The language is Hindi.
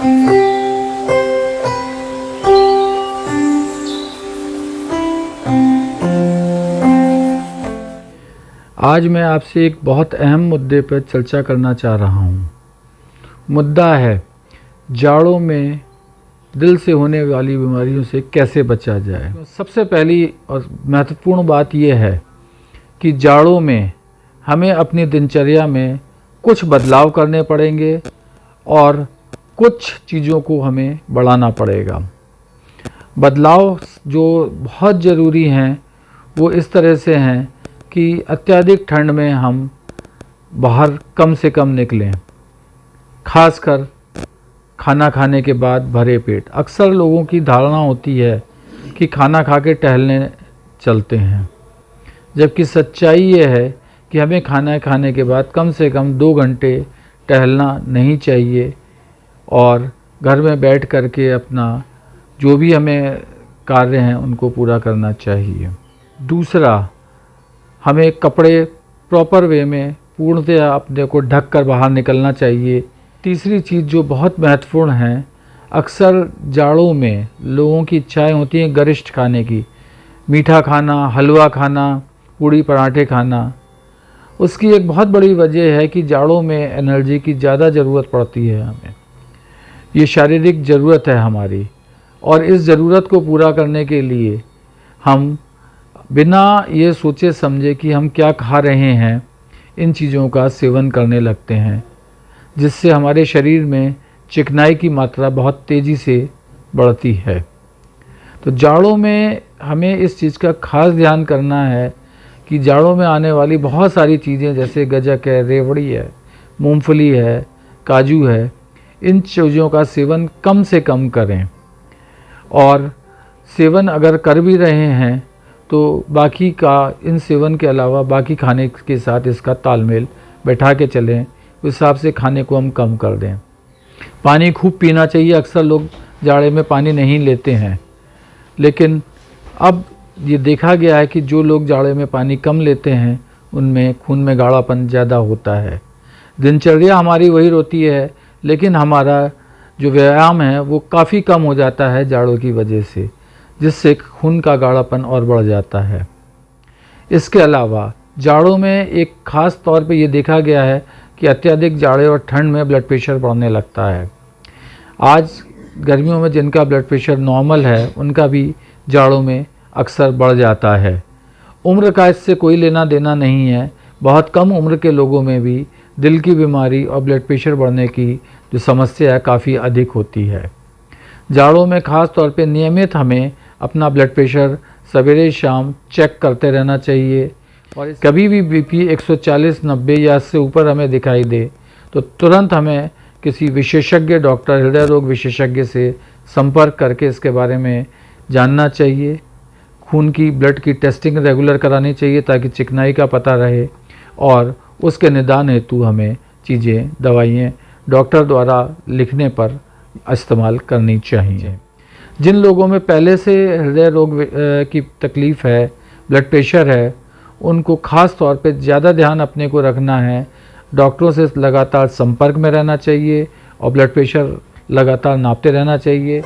आज मैं आपसे एक बहुत अहम मुद्दे पर चर्चा करना चाह रहा हूँ। मुद्दा है जाड़ों में दिल से होने वाली बीमारियों से कैसे बचा जाए। सबसे पहली और महत्वपूर्ण बात यह है कि जाड़ों में हमें अपनी दिनचर्या में कुछ बदलाव करने पड़ेंगे और कुछ चीज़ों को हमें बढ़ाना पड़ेगा। बदलाव जो बहुत ज़रूरी हैं वो इस तरह से हैं कि अत्यधिक ठंड में हम बाहर कम से कम निकलें, खासकर खाना खाने के बाद भरे पेट। अक्सर लोगों की धारणा होती है कि खाना खा के टहलने चलते हैं, जबकि सच्चाई ये है कि हमें खाना खाने के बाद कम से कम 2 घंटे टहलना नहीं चाहिए और घर में बैठ कर के अपना जो भी हमें कार्य हैं उनको पूरा करना चाहिए। दूसरा, हमें कपड़े प्रॉपर वे में पूर्णतः अपने को ढक कर बाहर निकलना चाहिए। तीसरी चीज़ जो बहुत महत्वपूर्ण है, अक्सर जाड़ों में लोगों की इच्छाएं होती हैं गरिष्ठ खाने की, मीठा खाना, हलवा खाना, पूड़ी पराठे खाना। उसकी एक बहुत बड़ी वजह है कि जाड़ों में एनर्जी की ज़्यादा ज़रूरत पड़ती है हमें। ये शारीरिक ज़रूरत है हमारी और इस ज़रूरत को पूरा करने के लिए हम बिना ये सोचे समझे कि हम क्या खा रहे हैं इन चीज़ों का सेवन करने लगते हैं, जिससे हमारे शरीर में चिकनाई की मात्रा बहुत तेज़ी से बढ़ती है। तो जाड़ों में हमें इस चीज़ का खास ध्यान करना है कि जाड़ों में आने वाली बहुत सारी चीज़ें जैसे गज्जक है, रेवड़ी है, मूंगफली है, काजू है, इन चीज़ों का सेवन कम से कम करें और सेवन अगर कर भी रहे हैं तो बाकी का इन सेवन के अलावा बाकी खाने के साथ इसका तालमेल बैठा के चलें, उस हिसाब से खाने को हम कम कर दें। पानी खूब पीना चाहिए। अक्सर लोग जाड़े में पानी नहीं लेते हैं, लेकिन अब ये देखा गया है कि जो लोग जाड़े में पानी कम लेते हैं उनमें खून में गाढ़ापन ज़्यादा होता है। दिनचर्या हमारी वही होती है, लेकिन हमारा जो व्यायाम है वो काफ़ी कम हो जाता है जाड़ों की वजह से, जिससे खून का गाढ़ापन और बढ़ जाता है। इसके अलावा जाड़ों में एक ख़ास तौर पे ये देखा गया है कि अत्यधिक जाड़े और ठंड में ब्लड प्रेशर बढ़ने लगता है। आज गर्मियों में जिनका ब्लड प्रेशर नॉर्मल है उनका भी जाड़ों में अक्सर बढ़ जाता है। उम्र का इससे कोई लेना देना नहीं है। बहुत कम उम्र के लोगों में भी दिल की बीमारी और ब्लड प्रेशर बढ़ने की जो समस्या है काफ़ी अधिक होती है। जाड़ों में ख़ास तौर पे नियमित हमें अपना ब्लड प्रेशर सवेरे शाम चेक करते रहना चाहिए और कभी भी बीपी 140/90 या इससे ऊपर हमें दिखाई दे तो तुरंत हमें किसी विशेषज्ञ डॉक्टर, हृदय रोग विशेषज्ञ से संपर्क करके इसके बारे में जानना चाहिए। खून की ब्लड की टेस्टिंग रेगुलर करानी चाहिए ताकि चिकनाई का पता रहे और उसके निदान हेतु हमें चीज़ें, दवाइयाँ डॉक्टर द्वारा लिखने पर इस्तेमाल करनी चाहिए। जिन लोगों में पहले से हृदय रोग की तकलीफ़ है, ब्लड प्रेशर है, उनको ख़ास तौर पे ज़्यादा ध्यान अपने को रखना है। डॉक्टरों से लगातार संपर्क में रहना चाहिए और ब्लड प्रेशर लगातार नापते रहना चाहिए।